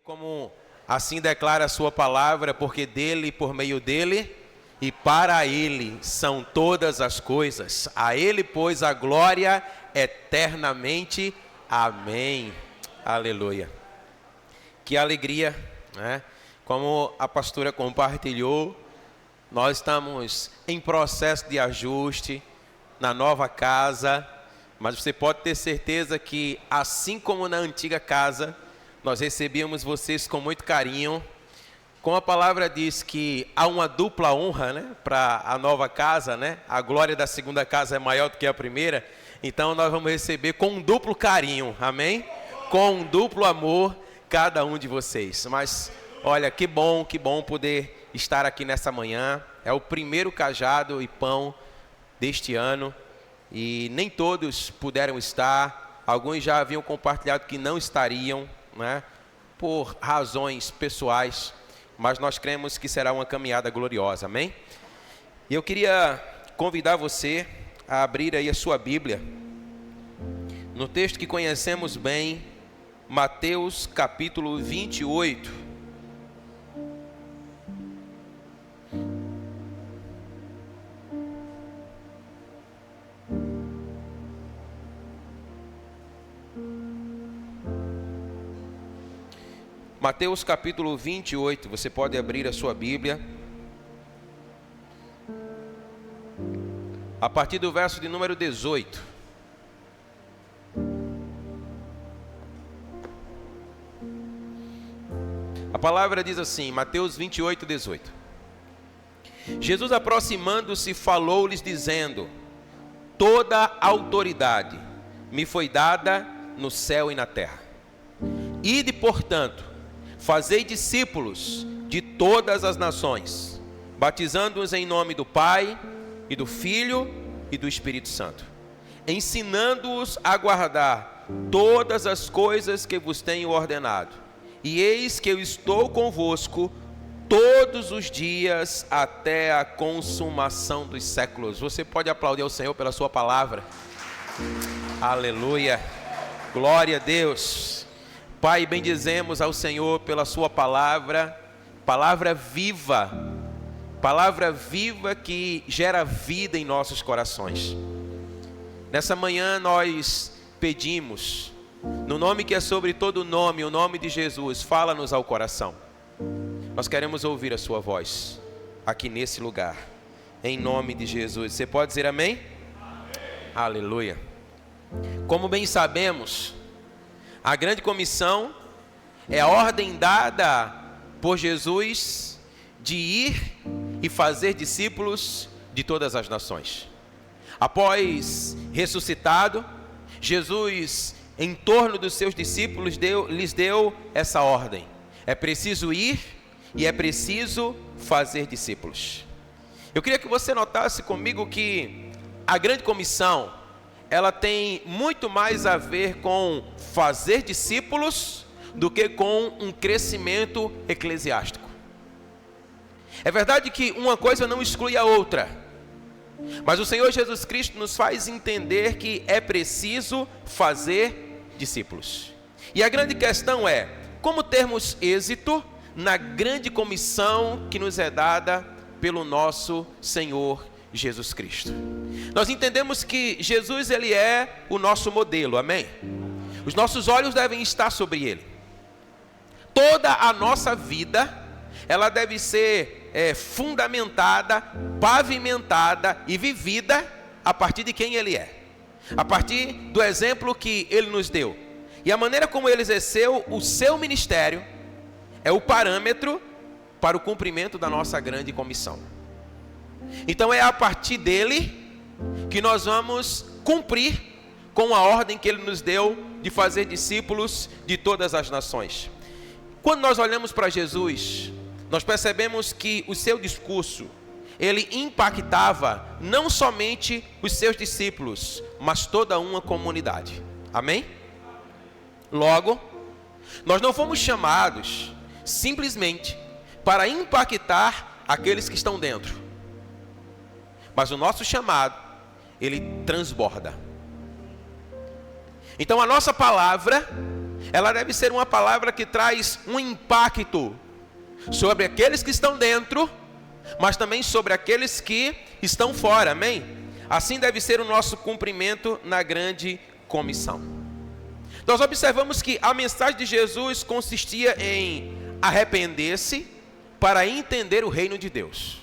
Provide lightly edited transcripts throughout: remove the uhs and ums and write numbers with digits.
Como assim declara a sua palavra, porque dele, por meio dele e para ele são todas as coisas. A ele, pois, a glória eternamente. Amém. Aleluia. Que alegria, né? Como a pastora compartilhou, nós estamos em processo de ajuste na nova casa, mas você pode ter certeza que, assim como na antiga casa, nós recebíamos vocês com muito carinho. Como a palavra diz que há uma dupla honra, né, para a nova casa, né? A glória da segunda casa é maior do que a primeira. Então nós vamos receber com um duplo carinho, amém? Com um duplo amor cada um de vocês. Mas olha, que bom poder estar aqui nessa manhã. É o primeiro cajado e pão deste ano e nem todos puderam estar. Alguns já haviam compartilhado que não estariam, né, por razões pessoais, mas nós cremos que será uma caminhada gloriosa, amém? E eu queria convidar você a abrir aí a sua Bíblia, no texto que conhecemos bem, Mateus capítulo 28. Mateus capítulo 28, você pode abrir a sua Bíblia. A partir do verso de número 18. A palavra diz assim, Mateus 28, 18. Jesus, aproximando-se, falou-lhes dizendo: toda a autoridade me foi dada no céu e na terra. Ide, portanto, fazei discípulos de todas as nações, batizando-os em nome do Pai, e do Filho, e do Espírito Santo, ensinando-os a guardar todas as coisas que vos tenho ordenado. E eis que eu estou convosco todos os dias até a consumação dos séculos. Você pode aplaudir ao Senhor pela sua palavra? Aleluia, glória a Deus. Pai, bendizemos ao Senhor pela sua palavra, palavra viva que gera vida em nossos corações. Nessa manhã nós pedimos, no nome que é sobre todo nome, o nome de Jesus, fala-nos ao coração. Nós queremos ouvir a sua voz aqui nesse lugar, em nome de Jesus. Você pode dizer amém? Amém. Aleluia. Como bem sabemos, a grande comissão é a ordem dada por Jesus de ir e fazer discípulos de todas as nações. Após ressuscitado, Jesus, em torno dos seus discípulos, lhes deu essa ordem: é preciso ir e é preciso fazer discípulos. Eu queria que você notasse comigo que a grande comissão, ela tem muito mais a ver com fazer discípulos do que com um crescimento eclesiástico. É verdade que uma coisa não exclui a outra, mas o Senhor Jesus Cristo nos faz entender que é preciso fazer discípulos. E a grande questão é, como termos êxito na grande comissão que nos é dada pelo nosso Senhor Jesus Cristo. Nós entendemos que Jesus, ele é o nosso modelo, amém? Os nossos olhos devem estar sobre ele. Toda a nossa vida, ela deve ser fundamentada, pavimentada e vivida a partir de quem ele é, a partir do exemplo que ele nos deu. E a maneira como ele exerceu o seu ministério é o parâmetro para o cumprimento da nossa grande comissão. Então é a partir dele que nós vamos cumprir com a ordem que ele nos deu de fazer discípulos de todas as nações. Quando nós olhamos para Jesus, nós percebemos que o seu discurso, ele impactava não somente os seus discípulos, mas toda uma comunidade. Amém? Logo, nós não fomos chamados simplesmente para impactar aqueles que estão dentro, mas o nosso chamado, ele transborda. Então a nossa palavra, ela deve ser uma palavra que traz um impacto sobre aqueles que estão dentro, mas também sobre aqueles que estão fora, amém? Assim deve ser o nosso cumprimento na grande comissão. Nós observamos que a mensagem de Jesus consistia em arrepender-se para entender o reino de Deus.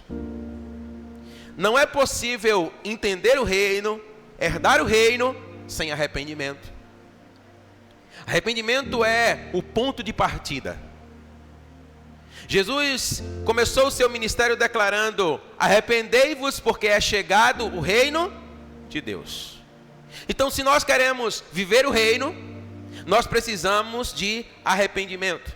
Não é possível entender o reino, herdar o reino, sem arrependimento. Arrependimento é o ponto de partida. Jesus começou o seu ministério declarando: arrependei-vos, porque é chegado o reino de Deus. Então, se nós queremos viver o reino, nós precisamos de arrependimento.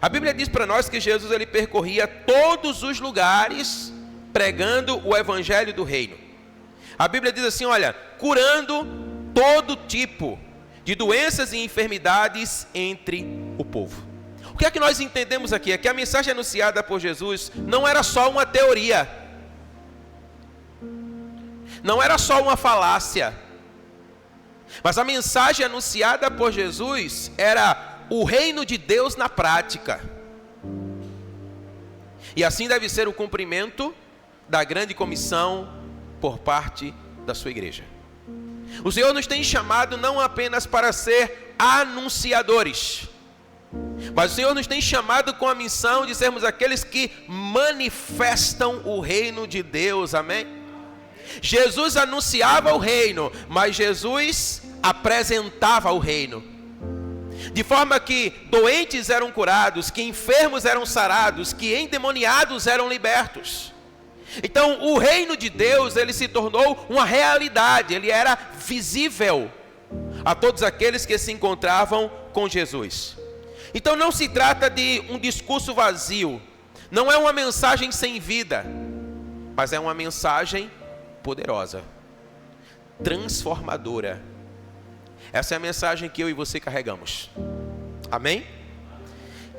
A Bíblia diz para nós que Jesus ele percorria todos os lugares pregando o evangelho do reino. A Bíblia diz assim, olha, curando todo tipo de doenças e enfermidades entre o povo. O que é que nós entendemos aqui? É que a mensagem anunciada por Jesus não era só uma teoria, não era só uma falácia, mas a mensagem anunciada por Jesus era o reino de Deus na prática. E assim deve ser o cumprimento da grande comissão por parte da sua igreja. O Senhor nos tem chamado não apenas para ser anunciadores, mas o Senhor nos tem chamado com a missão de sermos aqueles que manifestam o reino de Deus, amém? Jesus anunciava o reino, mas Jesus apresentava o reino, de forma que doentes eram curados, que enfermos eram sarados, que endemoniados eram libertos. Então o reino de Deus, ele se tornou uma realidade, ele era visível a todos aqueles que se encontravam com Jesus. Então não se trata de um discurso vazio, não é uma mensagem sem vida, mas é uma mensagem poderosa, transformadora. Essa é a mensagem que eu e você carregamos, amém?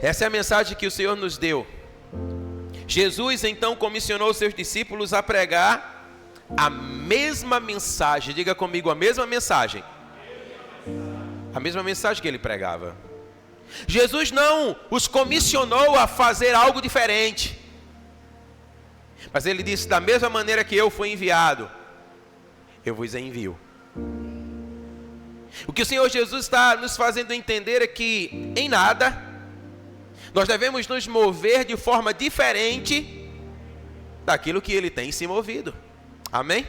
Essa é a mensagem que o Senhor nos deu. Jesus então comissionou seus discípulos a pregar a mesma mensagem. Diga comigo, a mesma mensagem. A mesma mensagem que ele pregava. Jesus não os comissionou a fazer algo diferente, mas ele disse: da mesma maneira que eu fui enviado, eu vos envio. O que o Senhor Jesus está nos fazendo entender é que em nada nós devemos nos mover de forma diferente daquilo que Ele tem se movido. Amém?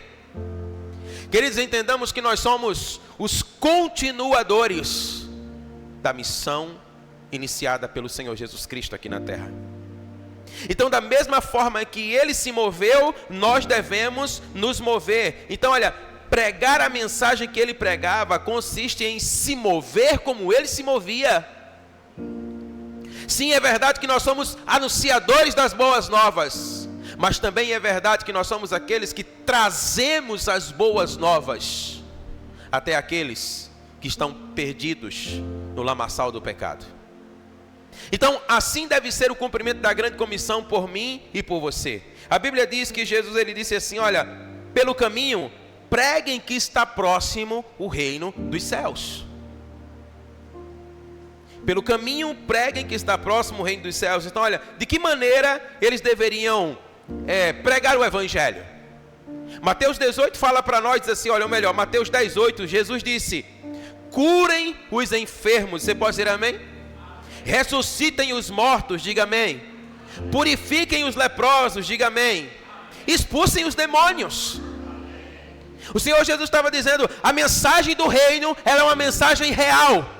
Queridos, entendamos que nós somos os continuadores da missão iniciada pelo Senhor Jesus Cristo aqui na terra. Então, da mesma forma que Ele se moveu, nós devemos nos mover. Então, olha, pregar a mensagem que Ele pregava consiste em se mover como Ele se movia. Sim, é verdade que nós somos anunciadores das boas novas, mas também é verdade que nós somos aqueles que trazemos as boas novas até aqueles que estão perdidos no lamaçal do pecado. Então, assim deve ser o cumprimento da grande comissão por mim e por você. A Bíblia diz que Jesus ele disse assim, olha, pelo caminho, preguem que está próximo o reino dos céus. Pelo caminho, preguem que está próximo o reino dos céus. Então, olha, de que maneira eles deveriam pregar o evangelho? Mateus 18 fala para nós, diz assim, olha, ou melhor, Mateus 18, Jesus disse, curem os enfermos, você pode dizer amém? Ressuscitem os mortos, diga amém. Purifiquem os leprosos, diga amém. Expulsem os demônios. O Senhor Jesus estava dizendo, a mensagem do reino, ela é uma mensagem real.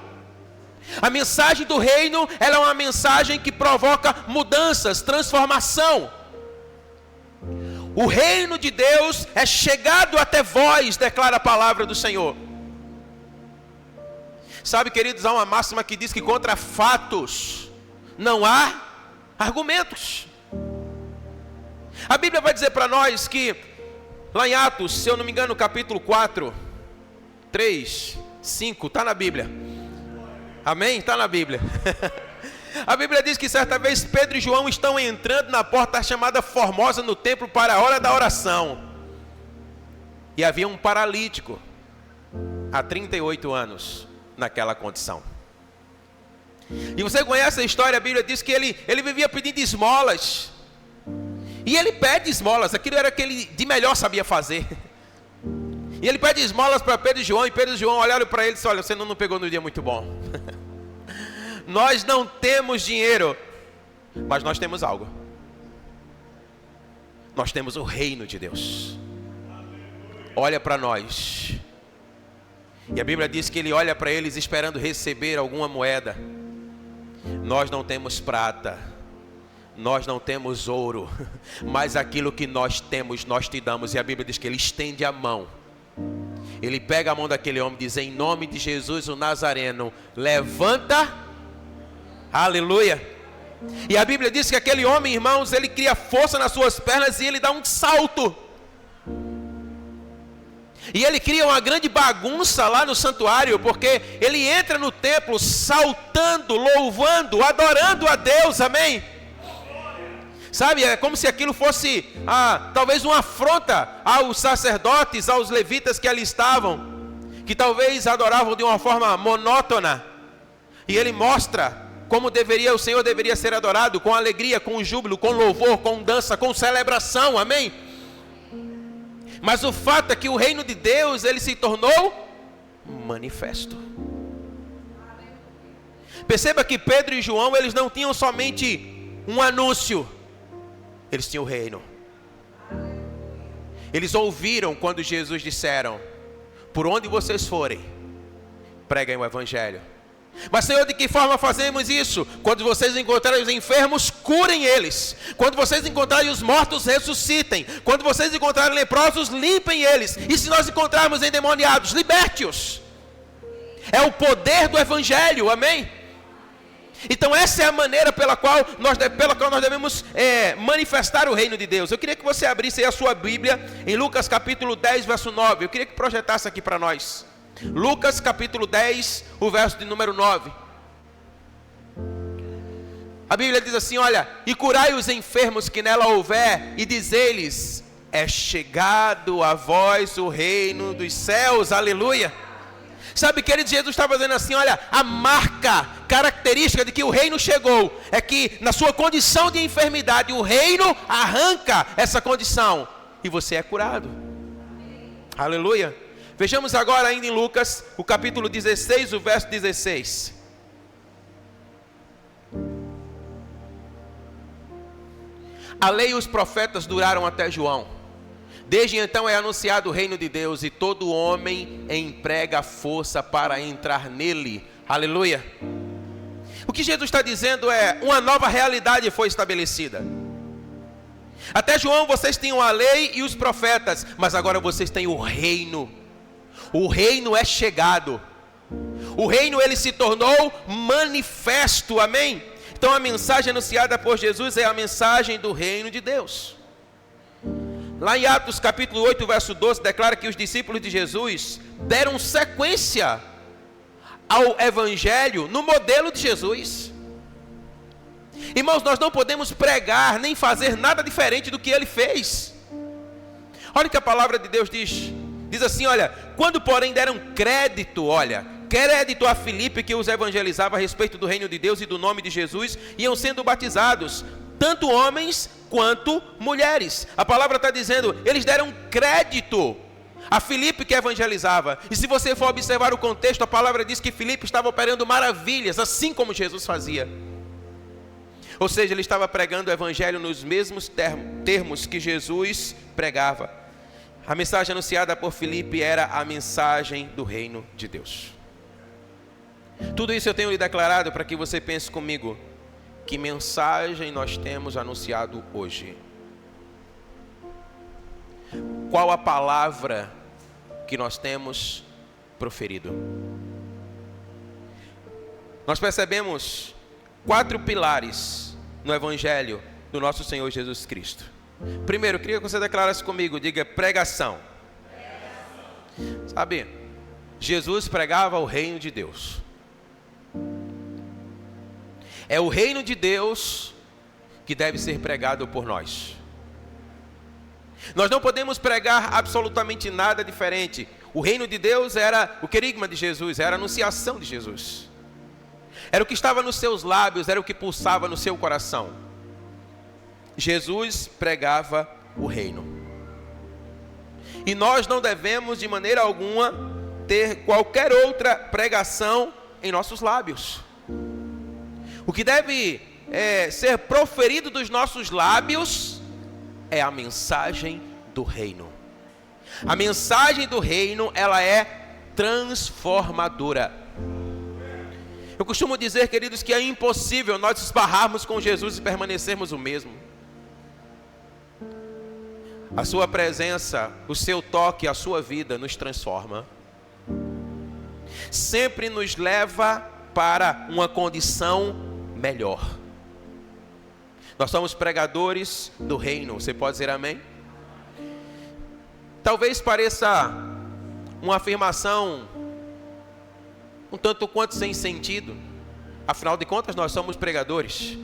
A mensagem do reino, ela é uma mensagem que provoca mudanças, transformação. O reino de Deus é chegado até vós, declara a palavra do Senhor. Sabe, queridos, há uma máxima que diz que contra fatos não há argumentos. A Bíblia vai dizer para nós que, lá em Atos, se eu não me engano, capítulo 4, 3, 5, está na Bíblia. Amém? Está na Bíblia. A Bíblia diz que certa vez Pedro e João estão entrando na porta chamada Formosa no templo para a hora da oração. E havia um paralítico há 38 anos naquela condição. E você conhece a história, a Bíblia diz que ele vivia pedindo esmolas. E ele pede esmolas, aquilo era o que ele de melhor sabia fazer. E ele pede esmolas para Pedro e João, e Pedro e João olharam para ele e disseram: olha, você não pegou no dia muito bom. Nós não temos dinheiro, mas nós temos algo. Nós temos o reino de Deus. Olha para nós. E a Bíblia diz que ele olha para eles esperando receber alguma moeda. Nós não temos prata, nós não temos ouro, mas aquilo que nós temos, nós te damos. E a Bíblia diz que ele estende a mão. Ele pega a mão daquele homem e diz: em nome de Jesus o Nazareno, levanta. Aleluia. E a Bíblia diz que aquele homem, irmãos, ele cria força nas suas pernas e ele dá um salto. E ele cria uma grande bagunça lá no santuário, porque ele entra no templo saltando, louvando, adorando a Deus, amém? Sabe, é como se aquilo fosse talvez uma afronta aos sacerdotes, aos levitas que ali estavam, que talvez adoravam de uma forma monótona. E ele mostra como o Senhor deveria ser adorado, com alegria, com júbilo, com louvor, com dança, com celebração, amém? Mas o fato é que o reino de Deus, ele se tornou manifesto. Perceba que Pedro e João, eles não tinham somente um anúncio, eles tinham o reino. Eles ouviram quando Jesus disseram: por onde vocês forem, preguem o evangelho. Mas Senhor, de que forma fazemos isso? Quando vocês encontrarem os enfermos, curem eles. Quando vocês encontrarem os mortos, ressuscitem. Quando vocês encontrarem leprosos, limpem eles. E se nós encontrarmos endemoniados, liberte-os. É o poder do evangelho, amém? Então essa é a maneira pela qual nós devemos manifestar o reino de Deus. Eu queria que você abrisse aí a sua Bíblia em Lucas capítulo 10, verso 9. Eu queria que projetasse aqui para nós. Lucas capítulo 10, o verso de número 9. A Bíblia diz assim: olha, e curai os enfermos que nela houver, e dizei-lhes: é chegado a vós o reino dos céus, aleluia. Sabe, querido, Jesus estava dizendo assim: olha, a marca característica de que o reino chegou, é que na sua condição de enfermidade, o reino arranca essa condição, e você é curado, aleluia. Vejamos agora ainda em Lucas, o capítulo 16, o verso 16. A lei e os profetas duraram até João. Desde então é anunciado o reino de Deus, e todo homem emprega força para entrar nele. Aleluia. O que Jesus está dizendo é: uma nova realidade foi estabelecida. Até João vocês tinham a lei e os profetas, mas agora vocês têm o reino. O reino é chegado. O reino, ele se tornou manifesto, amém? Então a mensagem anunciada por Jesus é a mensagem do reino de Deus. Lá em Atos capítulo 8, verso 12, declara que os discípulos de Jesus deram sequência ao evangelho no modelo de Jesus. Irmãos, nós não podemos pregar nem fazer nada diferente do que ele fez. Olha o que a palavra de Deus diz. Diz assim, olha, quando porém deram crédito a Filipe, que os evangelizava a respeito do reino de Deus e do nome de Jesus, iam sendo batizados, tanto homens quanto mulheres. A palavra está dizendo, eles deram crédito a Filipe que evangelizava. E se você for observar o contexto, a palavra diz que Filipe estava operando maravilhas, assim como Jesus fazia. Ou seja, ele estava pregando o evangelho nos mesmos termos que Jesus pregava. A mensagem anunciada por Filipe era a mensagem do reino de Deus. Tudo isso eu tenho lhe declarado para que você pense comigo. Que mensagem nós temos anunciado hoje? Qual a palavra que nós temos proferido? Nós percebemos 4 pilares no evangelho do nosso Senhor Jesus Cristo. Primeiro, eu queria que você declarasse comigo, diga pregação. Sabe, Jesus pregava o reino de Deus. É o reino de Deus que deve ser pregado por nós. Nós não podemos pregar absolutamente nada diferente. O reino de Deus era o querigma de Jesus, era a anunciação de Jesus. Era o que estava nos seus lábios, era o que pulsava no seu coração. Jesus pregava o reino. E nós não devemos de maneira alguma ter qualquer outra pregação em nossos lábios. O que deve ser proferido dos nossos lábios é a mensagem do reino. A mensagem do reino, ela é transformadora. Eu costumo dizer, queridos, que é impossível nós esbarrarmos com Jesus e permanecermos o mesmo. A sua presença, o seu toque, a sua vida nos transforma. Sempre nos leva para uma condição melhor. Nós somos pregadores do reino. Você pode dizer amém? Talvez pareça uma afirmação um tanto quanto sem sentido. Afinal de contas, nós somos pregadores.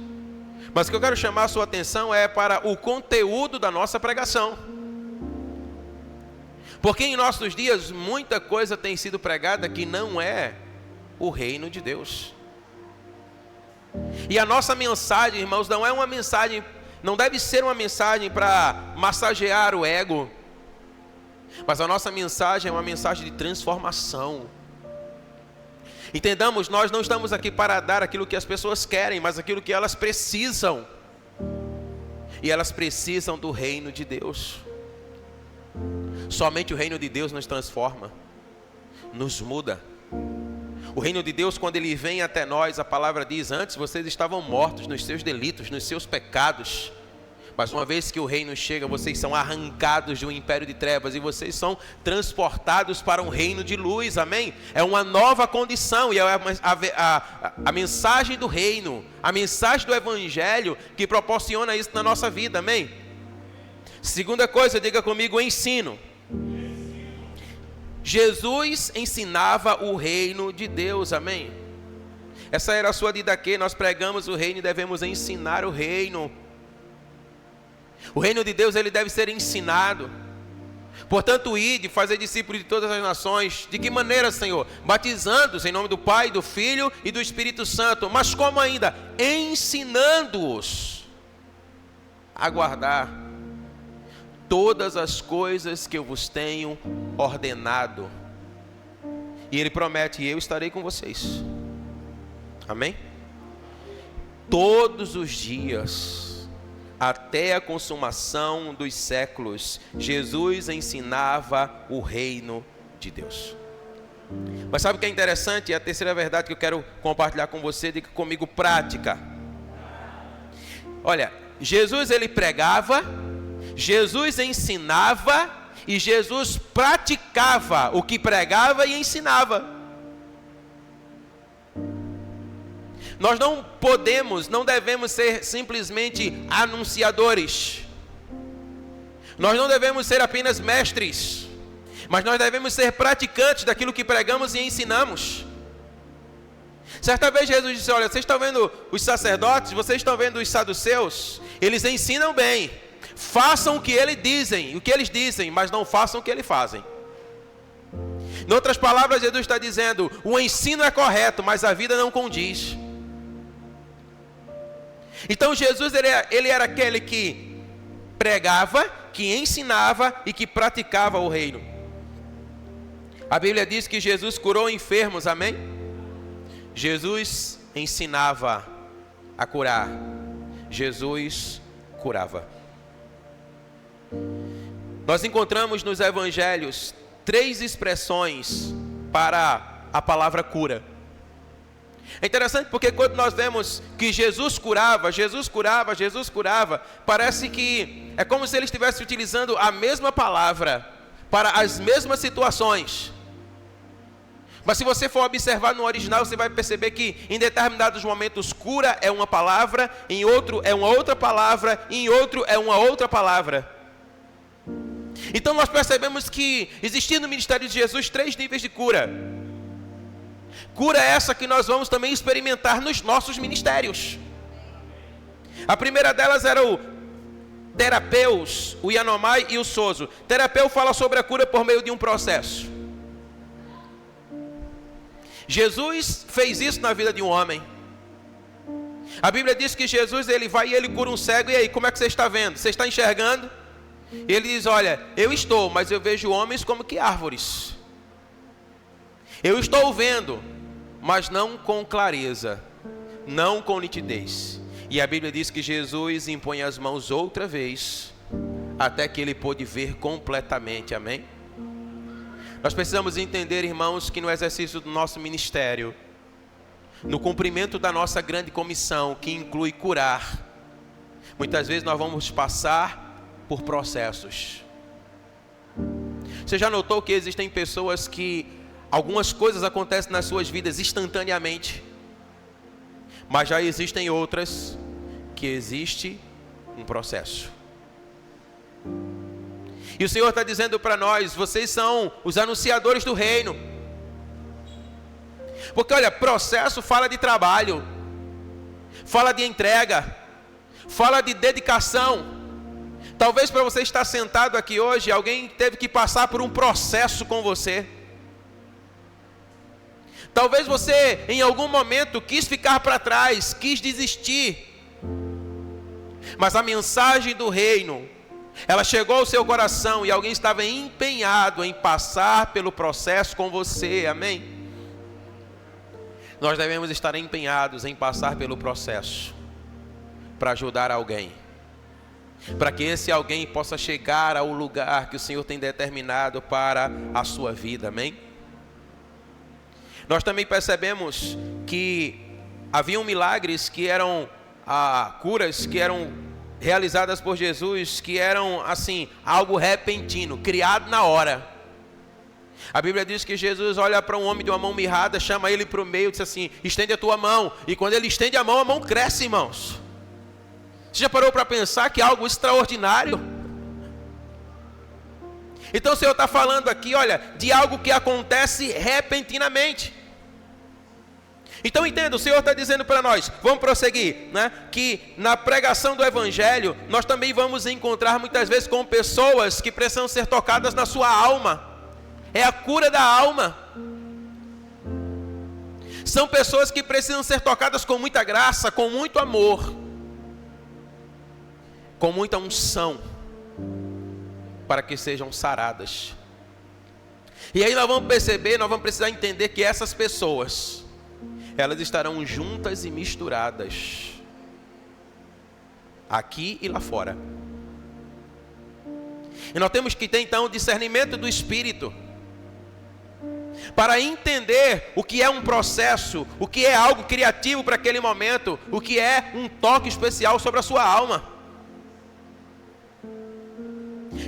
Mas o que eu quero chamar a sua atenção é para o conteúdo da nossa pregação. Porque em nossos dias, muita coisa tem sido pregada que não é o reino de Deus. E a nossa mensagem, irmãos, não é uma mensagem, não deve ser uma mensagem para massagear o ego. Mas a nossa mensagem é uma mensagem de transformação. Entendamos, nós não estamos aqui para dar aquilo que as pessoas querem, mas aquilo que elas precisam. E elas precisam do reino de Deus. Somente o reino de Deus nos transforma, nos muda. O reino de Deus, quando ele vem até nós, a palavra diz: antes vocês estavam mortos nos seus delitos, nos seus pecados. Mas uma vez que o reino chega, vocês são arrancados de um império de trevas e vocês são transportados para um reino de luz, amém? É uma nova condição e é a mensagem do reino, a mensagem do evangelho que proporciona isso na nossa vida, amém? Segunda coisa, diga comigo: ensino. Jesus ensinava o reino de Deus, amém? Essa era a sua didaquê, nós pregamos o reino e devemos ensinar o reino. O reino de Deus, ele deve ser ensinado. Portanto, ide, fazer discípulos de todas as nações. De que maneira, Senhor? Batizando-os em nome do Pai, do Filho e do Espírito Santo. Mas como ainda? Ensinando-os a guardar todas as coisas que eu vos tenho ordenado. E ele promete: eu estarei com vocês. Amém? Todos os dias, até a consumação dos séculos, Jesus ensinava o reino de Deus. Mas sabe o que é interessante? É a terceira verdade que eu quero compartilhar com você. Diga comigo: prática. Olha, Jesus ele pregava, Jesus ensinava e Jesus praticava o que pregava e ensinava. Nós não podemos, não devemos ser simplesmente anunciadores. Nós não devemos ser apenas mestres, mas nós devemos ser praticantes daquilo que pregamos e ensinamos. Certa vez Jesus disse: olha, vocês estão vendo os sacerdotes, vocês estão vendo os saduceus, eles ensinam bem, façam o que eles dizem, mas não façam o que eles fazem. Em outras palavras, Jesus está dizendo: o ensino é correto, mas a vida não condiz. Então Jesus ele era aquele que pregava, que ensinava e que praticava o reino. A Bíblia diz que Jesus curou enfermos, amém? Jesus ensinava a curar, Jesus curava. Nós encontramos nos evangelhos 3 expressões para a palavra cura. É interessante porque quando nós vemos que Jesus curava, parece que é como se ele estivesse utilizando a mesma palavra para as mesmas situações. Mas se você for observar no original, você vai perceber que em determinados momentos cura é uma palavra, em outro é uma outra palavra, em outro é uma outra palavra. Então nós percebemos que existia no ministério de Jesus 3 níveis de cura. Cura essa que nós vamos também experimentar nos nossos ministérios. A primeira delas era o terapeus, o Yanomai e o Sozo. Terapeu fala sobre a cura por meio de um processo. Jesus fez isso na vida de um homem. A Bíblia diz que Jesus, ele vai e ele cura um cego. E aí, como é que você está vendo? Você está enxergando? E ele diz, olha, eu estou, mas eu vejo homens como que árvores. Eu estou vendo, mas não com clareza, não com nitidez. E a Bíblia diz que Jesus impõe as mãos outra vez, até que ele pôde ver completamente, amém? Nós precisamos entender, irmãos, que no exercício do nosso ministério, no cumprimento da nossa grande comissão, que inclui curar, muitas vezes nós vamos passar por processos. Você já notou que existem pessoas que algumas coisas acontecem nas suas vidas instantaneamente, mas já existem outras que existe um processo. E o Senhor está dizendo para nós, vocês são os anunciadores do reino. Porque olha, processo fala de trabalho, fala de entrega, fala de dedicação. Talvez para você estar sentado aqui hoje, alguém teve que passar por um processo com você. Talvez você em algum momento quis ficar para trás, quis desistir. Mas a mensagem do reino, ela chegou ao seu coração e alguém estava empenhado em passar pelo processo com você, amém? Nós devemos estar empenhados em passar pelo processo para ajudar alguém, para que esse alguém possa chegar ao lugar que o Senhor tem determinado para a sua vida, amém? Nós também percebemos que haviam milagres que eram curas que eram realizadas por Jesus, que eram assim, algo repentino, criado na hora. A Bíblia diz que Jesus olha para um homem de uma mão mirrada, chama ele para o meio e diz assim, estende a tua mão. E quando ele estende a mão cresce, irmãos. Você já parou para pensar que é algo extraordinário? Então o Senhor está falando aqui, olha, de algo que acontece repentinamente. Então entenda, o Senhor está dizendo para nós, vamos prosseguir, né? Que na pregação do Evangelho, nós também vamos encontrar muitas vezes com pessoas que precisam ser tocadas na sua alma. É a cura da alma. São pessoas que precisam ser tocadas com muita graça, com muito amor, com muita unção, para que sejam saradas. E aí nós vamos perceber, nós vamos precisar entender que essas pessoas, elas estarão juntas e misturadas, aqui e lá fora. E nós temos que ter então o discernimento do Espírito, para entender o que é um processo, o que é algo criativo para aquele momento, o que é um toque especial sobre a sua alma.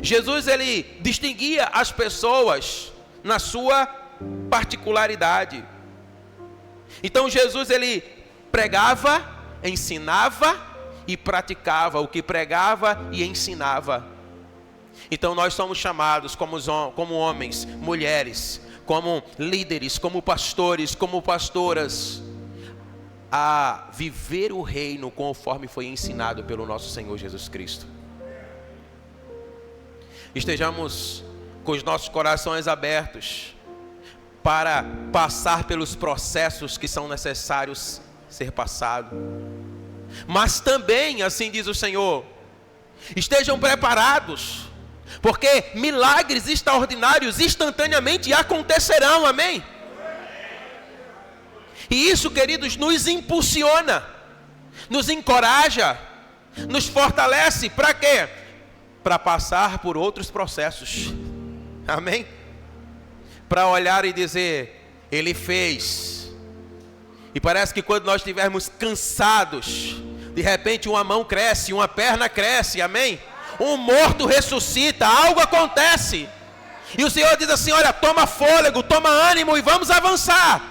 Jesus, ele distinguia as pessoas na sua particularidade. Então Jesus, ele pregava, ensinava e praticava o que pregava e ensinava. Então nós somos chamados como homens, mulheres, como líderes, como pastores, como pastoras, a viver o reino conforme foi ensinado pelo nosso Senhor Jesus Cristo. Estejamos com os nossos corações abertos para passar pelos processos que são necessários ser passados. Mas também, assim diz o Senhor, estejam preparados, porque milagres extraordinários instantaneamente acontecerão, amém? E isso, queridos, nos impulsiona, nos encoraja, nos fortalece, para quê? Para passar por outros processos, amém? Para olhar e dizer, Ele fez. E parece que quando nós estivermos cansados, de repente uma mão cresce, uma perna cresce, amém? Um morto ressuscita, algo acontece. E o Senhor diz assim, olha, toma fôlego, toma ânimo e vamos avançar.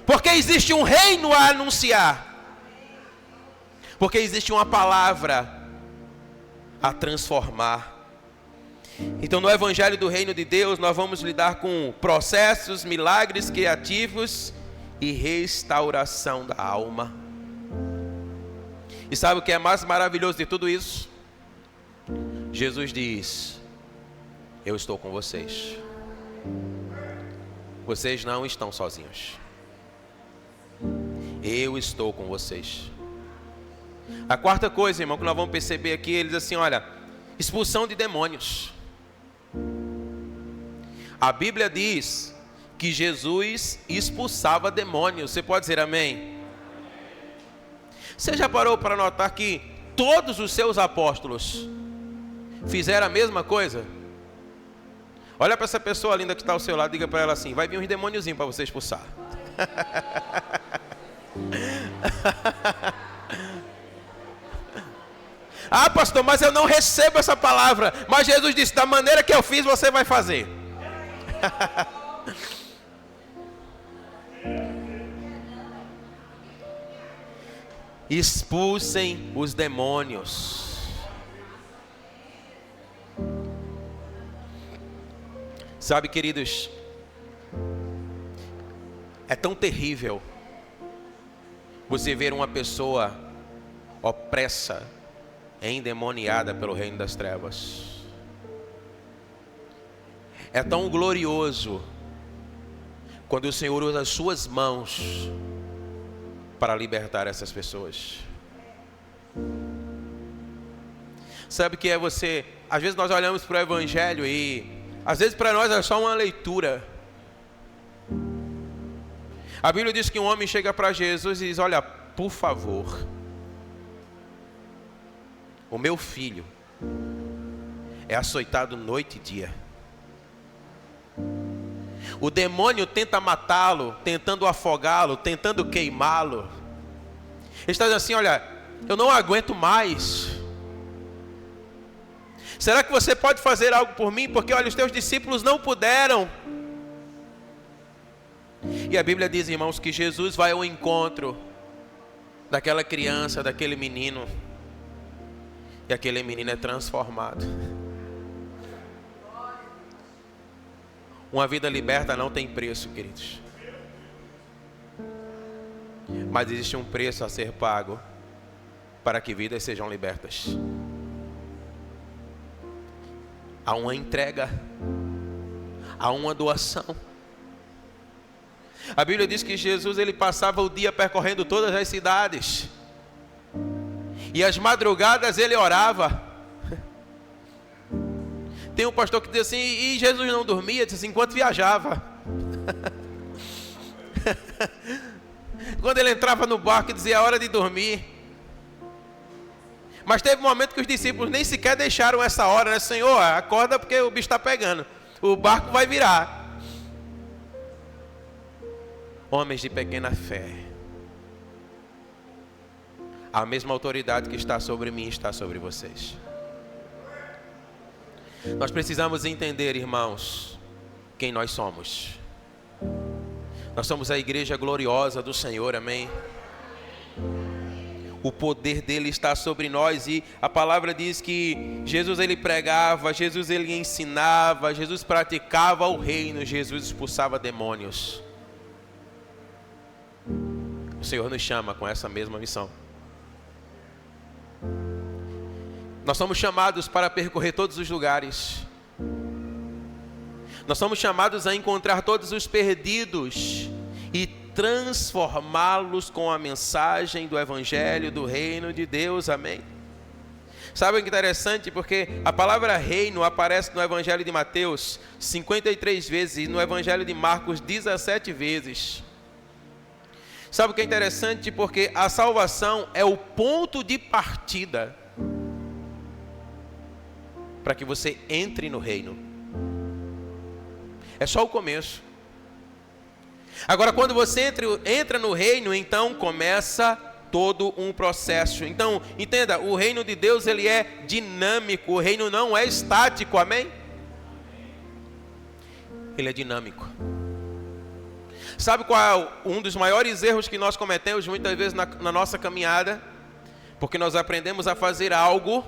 Porque existe um reino a anunciar. Porque existe uma palavra a transformar. Então no Evangelho do Reino de Deus nós vamos lidar com processos, milagres criativos e restauração da alma. E sabe o que é mais maravilhoso de tudo isso? Jesus diz, eu estou com vocês. Vocês não estão sozinhos. eu estou com vocês. A quarta coisa, irmão, que nós vamos perceber aqui, ele diz assim, olha, expulsão de demônios. A Bíblia diz que Jesus expulsava demônios. Você pode dizer amém? Você já parou para notar que todos os seus apóstolos fizeram a mesma coisa? Olha para essa pessoa linda que está ao seu lado, diga para ela assim, vai vir uns demôniozinhos para você expulsar. Ah, pastor, mas eu não recebo essa palavra. Mas Jesus disse, da maneira que eu fiz, você vai fazer. Expulsem os demônios. Sabe, queridos, é tão terrível você ver uma pessoa opressa, endemoniada pelo reino das trevas. É tão glorioso quando o Senhor usa as suas mãos para libertar essas pessoas. Sabe o que é você? Às vezes nós olhamos para o Evangelho e às vezes para nós é só uma leitura. A Bíblia diz que um homem chega para Jesus e diz, olha, por favor, o meu filho é açoitado noite e dia. O demônio tenta matá-lo, tentando afogá-lo, tentando queimá-lo. Ele está dizendo assim, olha, eu não aguento mais. Será que você pode fazer algo por mim? Porque olha, os teus discípulos não puderam. E a Bíblia diz, irmãos, que Jesus vai ao encontro daquela criança, daquele menino. E aquele menino é transformado. Uma vida liberta não tem preço, queridos. Mas existe um preço a ser pago para que vidas sejam libertas. Há uma entrega, há uma doação. A Bíblia diz que Jesus ele passava o dia percorrendo todas as cidades. E às madrugadas ele orava. Tem um pastor que diz assim, e Jesus não dormia, diz assim, enquanto viajava. Quando ele entrava no barco, dizia, é hora de dormir. Mas teve um momento que os discípulos nem sequer deixaram essa hora, né? Senhor, acorda porque o bicho está pegando. O barco vai virar. Homens de pequena fé. A mesma autoridade que está sobre mim está sobre vocês. Nós precisamos entender, irmãos, quem nós somos. Nós somos a igreja gloriosa do Senhor, amém? O poder dele está sobre nós e a palavra diz que Jesus ele pregava, Jesus ele ensinava, Jesus praticava o reino, Jesus expulsava demônios. O Senhor nos chama com essa mesma missão. Nós somos chamados para percorrer todos os lugares. Nós somos chamados a encontrar todos os perdidos e transformá-los com a mensagem do Evangelho, do reino de Deus, amém? Sabe o que é interessante? Porque a palavra reino aparece no Evangelho de Mateus 53 vezes e no Evangelho de Marcos 17 vezes. Sabe o que é interessante? Porque a salvação é o ponto de partida para que você entre no reino. É só o começo. Agora, quando você entra no reino, então começa todo um processo. Então, entenda, o reino de Deus ele é dinâmico. O reino não é estático, amém? Ele é dinâmico. Sabe qual é um dos maiores erros que nós cometemos muitas vezes na nossa caminhada? Porque nós aprendemos a fazer algo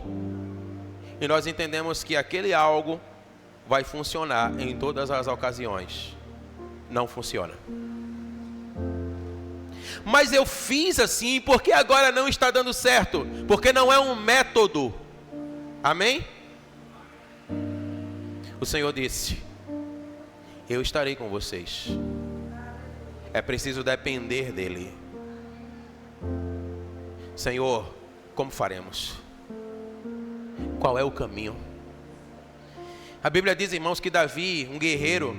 e nós entendemos que aquele algo vai funcionar em todas as ocasiões. Não funciona. Mas eu fiz assim porque agora não está dando certo. Porque não é um método. Amém? O Senhor disse, eu estarei com vocês. É preciso depender dEle. Senhor, como faremos? Qual é o caminho? A Bíblia diz, irmãos, que Davi, um guerreiro,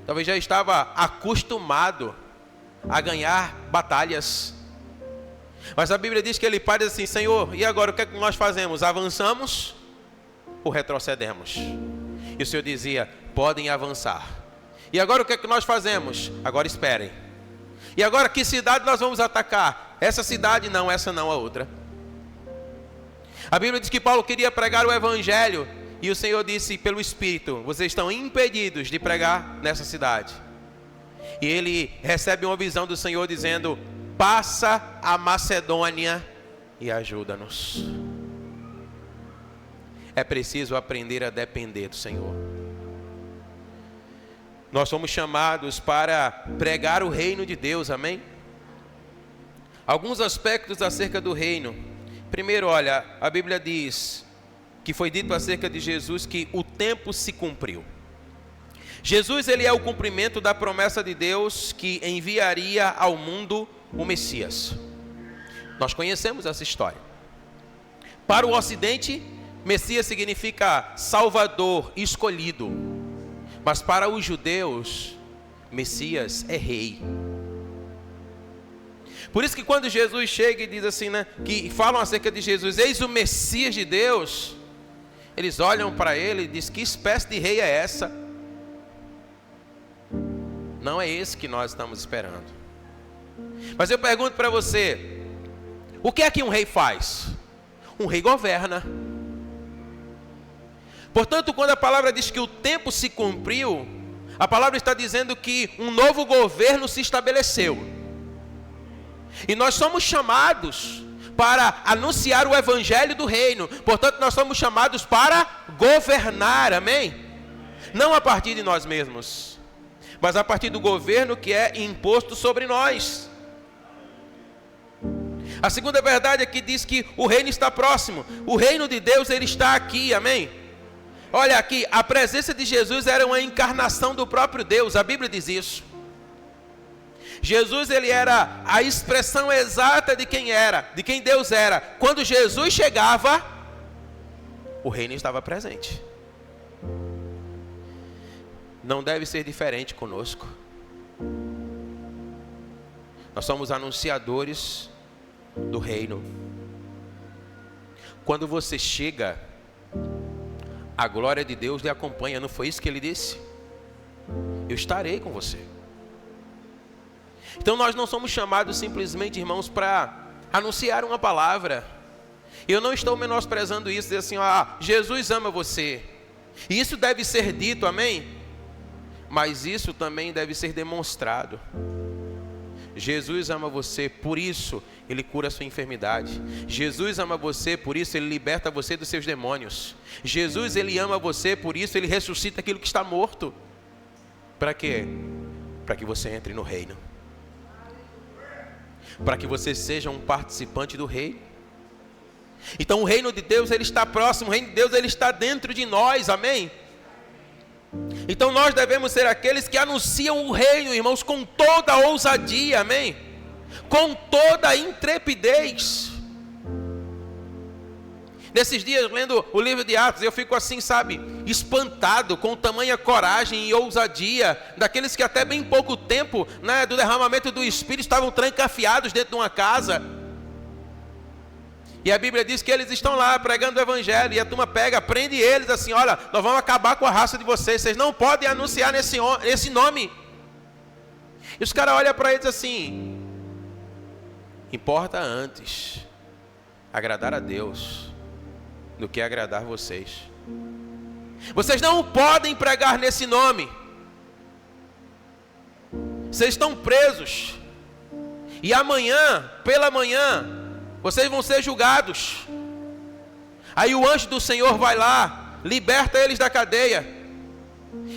talvez já estava acostumado a ganhar batalhas. Mas a Bíblia diz que ele para assim, Senhor, e agora o que é que nós fazemos? Avançamos ou retrocedemos? E o Senhor dizia, podem avançar. E agora o que é que nós fazemos? Agora esperem. E agora que cidade nós vamos atacar? Essa cidade não, essa não, a outra. A Bíblia diz que Paulo queria pregar o Evangelho. E o Senhor disse pelo Espírito, vocês estão impedidos de pregar nessa cidade. E ele recebe uma visão do Senhor dizendo, passa a Macedônia e ajuda-nos. É preciso aprender a depender do Senhor. Nós somos chamados para pregar o reino de Deus, amém? Alguns aspectos acerca do reino. Primeiro, olha, a Bíblia diz que foi dito acerca de Jesus que o tempo se cumpriu. Jesus, ele é o cumprimento da promessa de Deus que enviaria ao mundo o Messias. Nós conhecemos essa história. Para o Ocidente, Messias significa Salvador, escolhido. Mas para os judeus, Messias é rei. Por isso que quando Jesus chega e diz assim, né, que falam acerca de Jesus, eis o Messias de Deus, eles olham para ele e dizem, que espécie de rei é essa? Não é esse que nós estamos esperando. Mas eu pergunto para você, o que é que um rei faz? Um rei governa. Portanto, quando a palavra diz que o tempo se cumpriu, a palavra está dizendo que um novo governo se estabeleceu. E nós somos chamados para anunciar o evangelho do reino. Portanto, nós somos chamados para governar, amém? Não a partir de nós mesmos, mas a partir do governo que é imposto sobre nós. A segunda verdade é que diz que o reino está próximo. O reino de Deus, ele está aqui, amém? Olha aqui, a presença de Jesus era uma encarnação do próprio Deus, a Bíblia diz isso. Jesus, ele era a expressão exata de quem era, de quem Deus era. Quando Jesus chegava, o reino estava presente. Não deve ser diferente conosco. Nós somos anunciadores do reino. Quando você chega, a glória de Deus lhe acompanha. Não foi isso que ele disse? Eu estarei com você. Então nós não somos chamados simplesmente, irmãos, para anunciar uma palavra. Eu não estou menosprezando isso, dizer assim, Jesus ama você. E isso deve ser dito, amém? Mas isso também deve ser demonstrado. Jesus ama você, por isso Ele cura a sua enfermidade. Jesus ama você, por isso Ele liberta você dos seus demônios. Jesus, Ele ama você, por isso Ele ressuscita aquilo que está morto. Para quê? Para que você entre no reino. Para que você seja um participante do reino. Então o reino de Deus, ele está próximo. O reino de Deus, ele está dentro de nós, amém? Então nós devemos ser aqueles que anunciam o reino, irmãos, com toda a ousadia, amém? Com toda a intrepidez. Nesses dias, lendo o livro de Atos, eu fico assim, sabe, espantado com tamanha coragem e ousadia daqueles que até bem pouco tempo, né, do derramamento do Espírito, estavam trancafiados dentro de uma casa. E a Bíblia diz que eles estão lá pregando o evangelho, e a turma pega, prende eles assim, olha, nós vamos acabar com a raça de vocês, vocês não podem anunciar nesse nome. E os caras olham para eles assim, importa antes agradar a Deus do que agradar vocês. Vocês não podem pregar nesse nome. Vocês estão presos. E amanhã, pela manhã, vocês vão ser julgados. Aí o anjo do Senhor vai lá, liberta eles da cadeia.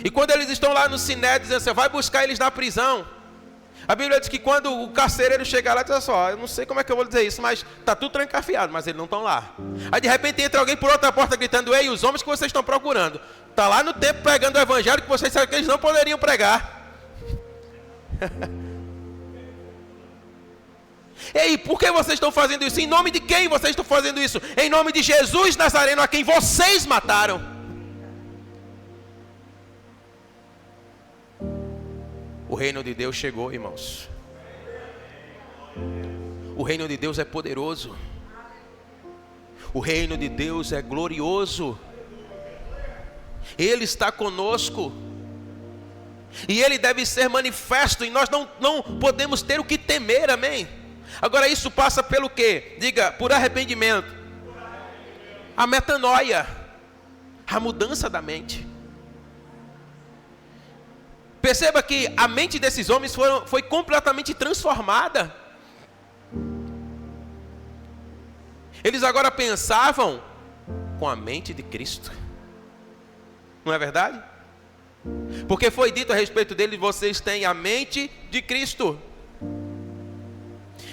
E quando eles estão lá no Sinédrio, dizendo assim, vai buscar eles na prisão. A Bíblia diz que quando o carcereiro chegar lá, diz assim, eu não sei como é que eu vou dizer isso, mas está tudo trancafiado, mas eles não estão lá. Aí de repente entra alguém por outra porta gritando, ei, os homens que vocês estão procurando, está lá no templo pregando o evangelho que vocês sabem que eles não poderiam pregar. Ei, por que vocês estão fazendo isso? Em nome de quem vocês estão fazendo isso? Em nome de Jesus Nazareno, a quem vocês mataram. O reino de Deus chegou, irmãos. O reino de Deus é poderoso. O reino de Deus é glorioso. Ele está conosco. E Ele deve ser manifesto. E nós não podemos ter o que temer, amém? Agora isso passa pelo quê? Diga, por arrependimento. A metanoia. A mudança da mente. Perceba que a mente desses homens foi completamente transformada. Eles agora pensavam com a mente de Cristo. Não é verdade? Porque foi dito a respeito deles, vocês têm a mente de Cristo.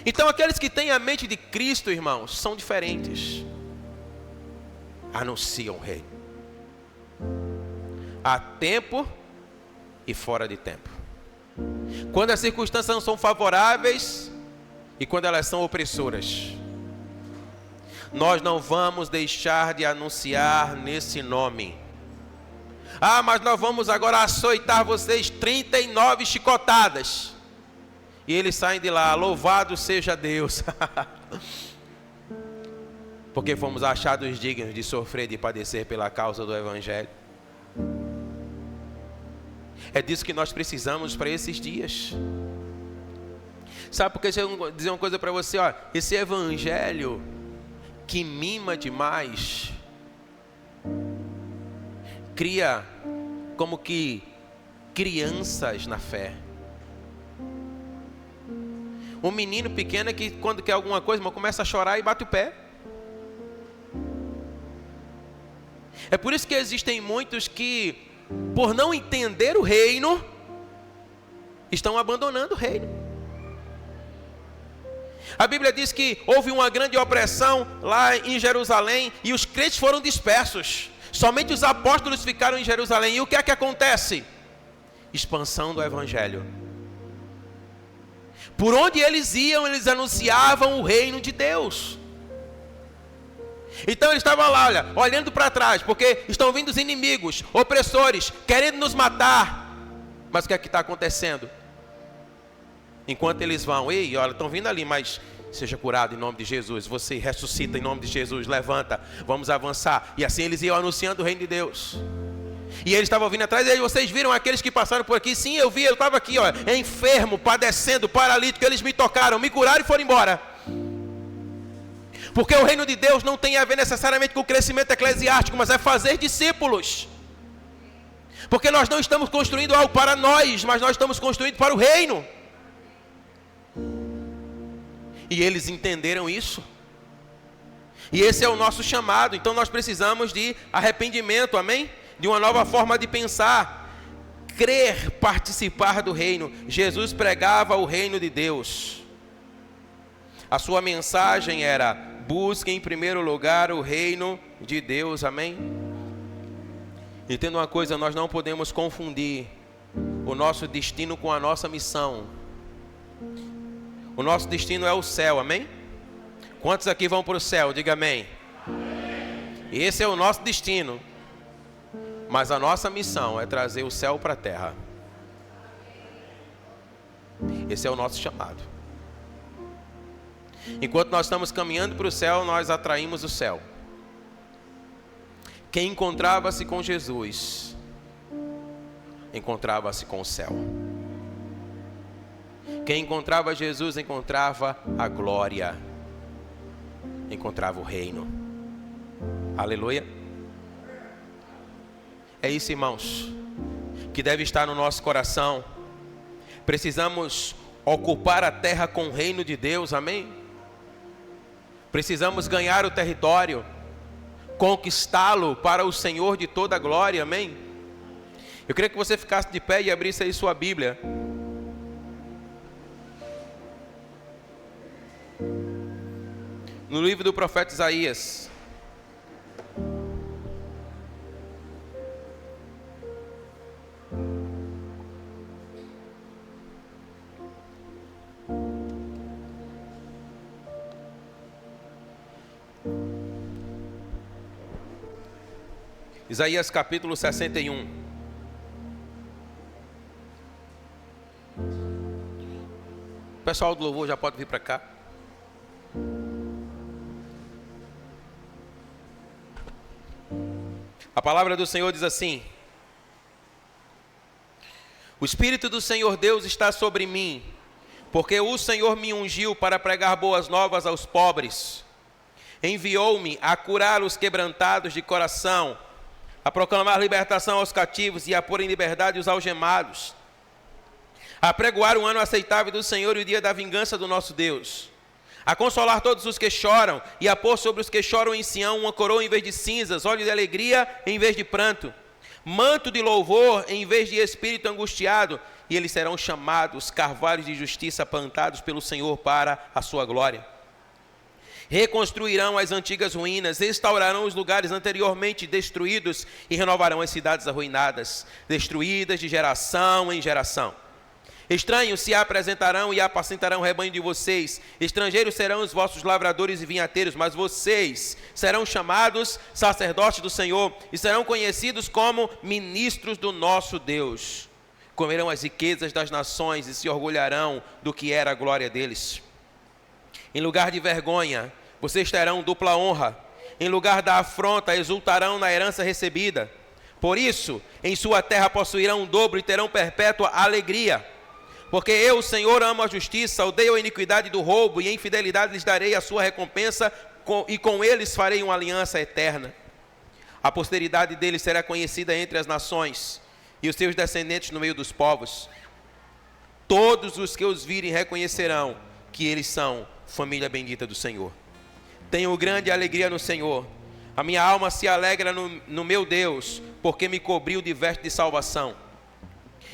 Então aqueles que têm a mente de Cristo, irmãos, são diferentes. Anunciam o reino. Há tempo e fora de tempo. Quando as circunstâncias não são favoráveis e quando elas são opressoras. Nós não vamos deixar de anunciar nesse nome. Ah, mas nós vamos agora açoitar vocês 39 chicotadas. E eles saem de lá, louvado seja Deus. Porque fomos achados dignos de sofrer, de padecer pela causa do Evangelho. É disso que nós precisamos para esses dias. Sabe por que eu vou dizer uma coisa para você? Ó, esse Evangelho que mima demais, cria como que crianças na fé. Um menino pequeno é que quando quer alguma coisa, irmão, começa a chorar e bate o pé. É por isso que existem muitos que, por não entender o reino, estão abandonando o reino. A Bíblia diz que houve uma grande opressão lá em Jerusalém e os crentes foram dispersos. Somente os apóstolos ficaram em Jerusalém. E o que é que acontece? Expansão do Evangelho. Por onde eles iam, eles anunciavam o reino de Deus. Então eles estavam lá, olha, olhando para trás, porque estão vindo os inimigos, opressores, querendo nos matar. Mas o que é que está acontecendo? Enquanto eles vão, ei, olha, estão vindo ali, mas seja curado em nome de Jesus. Você ressuscita em nome de Jesus, levanta, vamos avançar. E assim eles iam anunciando o reino de Deus. E eles estavam vindo atrás, e aí vocês viram aqueles que passaram por aqui? Sim, eu vi, eu estava aqui, ó, enfermo, padecendo, paralítico. Eles me tocaram, me curaram e foram embora. Porque o reino de Deus não tem a ver necessariamente com o crescimento eclesiástico, mas é fazer discípulos. Porque nós não estamos construindo algo para nós, mas nós estamos construindo para o reino. E eles entenderam isso. E esse é o nosso chamado. Então nós precisamos de arrependimento, amém? De uma nova forma de pensar. Crer, participar do reino. Jesus pregava o reino de Deus. A sua mensagem era: busque em primeiro lugar o reino de Deus, amém? Entenda uma coisa, nós não podemos confundir o nosso destino com a nossa missão. O nosso destino é o céu, amém? Quantos aqui vão para o céu? Diga amém. Esse é o nosso destino. Mas a nossa missão é trazer o céu para a terra. Esse é o nosso chamado. Enquanto nós estamos caminhando para o céu, nós atraímos o céu. Quem encontrava-se com Jesus, encontrava-se com o céu. Quem encontrava Jesus, encontrava a glória, encontrava o reino. Aleluia. É isso, irmãos, que deve estar no nosso coração. Precisamos ocupar a terra com o reino de Deus, amém? Precisamos ganhar o território, conquistá-lo para o Senhor de toda a glória, amém? Eu queria que você ficasse de pé e abrisse aí sua Bíblia. No livro do profeta Isaías. Isaías capítulo 61. O pessoal do louvor já pode vir para cá. A palavra do Senhor diz assim: o Espírito do Senhor Deus está sobre mim, porque o Senhor me ungiu para pregar boas novas aos pobres. Enviou-me a curar os quebrantados de coração, a proclamar libertação aos cativos e a pôr em liberdade os algemados, a pregoar o ano aceitável do Senhor e o dia da vingança do nosso Deus, a consolar todos os que choram e a pôr sobre os que choram em Sião uma coroa em vez de cinzas, óleo de alegria em vez de pranto, manto de louvor em vez de espírito angustiado, e eles serão chamados carvalhos de justiça plantados pelo Senhor para a sua glória. Reconstruirão as antigas ruínas, restaurarão os lugares anteriormente destruídos e renovarão as cidades arruinadas, destruídas de geração em geração. Estranhos se apresentarão e apacentarão o rebanho de vocês, estrangeiros serão os vossos lavradores e vinhateiros, mas vocês serão chamados sacerdotes do Senhor e serão conhecidos como ministros do nosso Deus. Comerão as riquezas das nações e se orgulharão do que era a glória deles. Em lugar de vergonha, vocês terão dupla honra. Em lugar da afronta, exultarão na herança recebida. Por isso, em sua terra possuirão o dobro e terão perpétua alegria. Porque eu, o Senhor, amo a justiça, odeio a iniquidade do roubo, e em fidelidade lhes darei a sua recompensa, e com eles farei uma aliança eterna. A posteridade deles será conhecida entre as nações, e os seus descendentes no meio dos povos. Todos os que os virem reconhecerão que eles são família bendita do Senhor. Tenho grande alegria no Senhor. A minha alma se alegra no meu Deus, porque me cobriu de veste de salvação.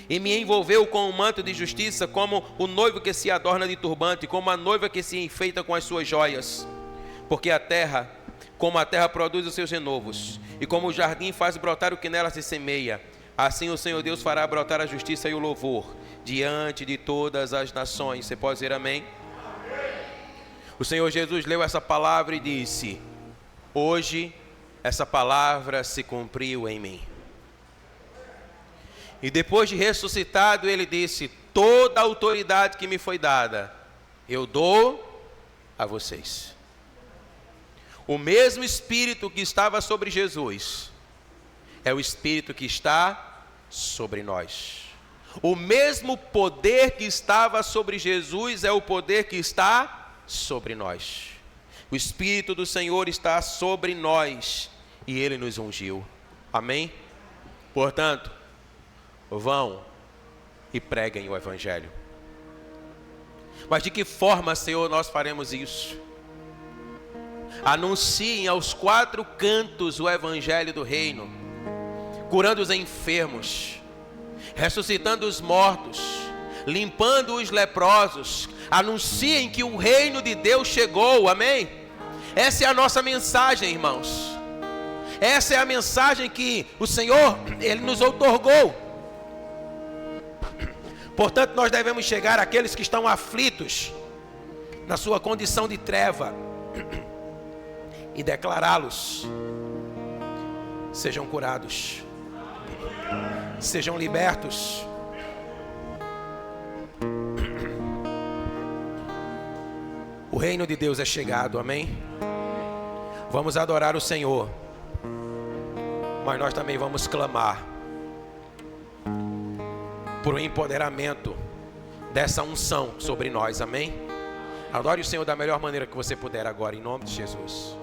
E me envolveu com um manto de justiça, como o noivo que se adorna de turbante, como a noiva que se enfeita com as suas joias. Porque como a terra produz os seus renovos, e como o jardim faz brotar o que nela se semeia, assim o Senhor Deus fará brotar a justiça e o louvor diante de todas as nações. Você pode dizer amém? O Senhor Jesus leu essa palavra e disse: hoje essa palavra se cumpriu em mim. E depois de ressuscitado, ele disse: toda a autoridade que me foi dada, eu dou a vocês. O mesmo Espírito que estava sobre Jesus é o Espírito que está sobre nós. O mesmo poder que estava sobre Jesus é o poder que está sobre nós. O Espírito do Senhor está sobre nós e Ele nos ungiu. Amém? Portanto, vão e preguem o Evangelho. Mas de que forma, Senhor, nós faremos isso? Anunciem aos quatro cantos o Evangelho do Reino, curando os enfermos, ressuscitando os mortos, limpando os leprosos. Anunciem que o reino de Deus chegou, amém? Essa é a nossa mensagem, irmãos. Essa é a mensagem que o Senhor, Ele nos outorgou. Portanto, nós devemos chegar àqueles que estão aflitos, na sua condição de treva, e declará-los: sejam curados, sejam libertos. O reino de Deus é chegado, amém? Vamos adorar o Senhor, mas nós também vamos clamar por um empoderamento dessa unção sobre nós, amém? Adore o Senhor da melhor maneira que você puder agora, em nome de Jesus.